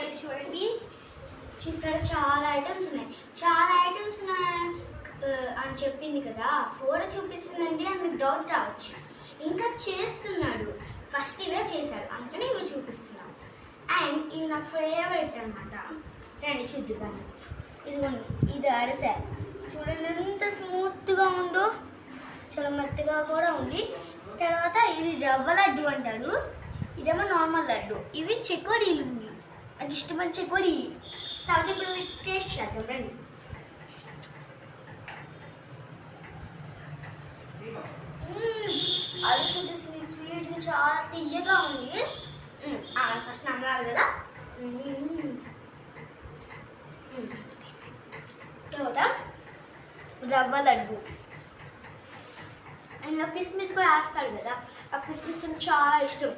లడ్డు చూడండి, చూసారా చాలా ఐటమ్స్ ఉన్నాయి. చాలా ఐటమ్స్ ఉన్నాయి అని చెప్పింది కదా, ఫోటో చూపిస్తుందండి అని మీకు డౌట్ రావచ్చు. ఇంకా చేస్తున్నాడు, ఫస్ట్ ఇవే చేశాడు అందుకని ఇవి చూపిస్తున్నాను. అండ్ ఇవి నా ఫేవరెట్ అనమాట. రండి చూద్దాం. ఇదిగోండి, ఇది అరిసె చూడండి ఎంత స్మూత్గా ఉందో, చాలా మెత్తగా కూడా ఉంది. తర్వాత ఇది రవ్వ లడ్డు అంటారు, ఇదేమో నార్మల్ లడ్డు. ఇవి చెకోడీలు, నాకు ఇష్టమైన చెకోడీ. తర్వాత ఇప్పుడు టేస్ట్ చేద్దాం రండి. అరిసె స్వీట్గా చాలా తీయగా ఉంది. ఫస్ట్ నమ్మాలి కదా. తర్వాత రవ్వ లడ్డు, అందులో కిస్మిస్ కూడా వేస్తాడు కదా, ఆ కిస్మిస్ చాలా ఇష్టం.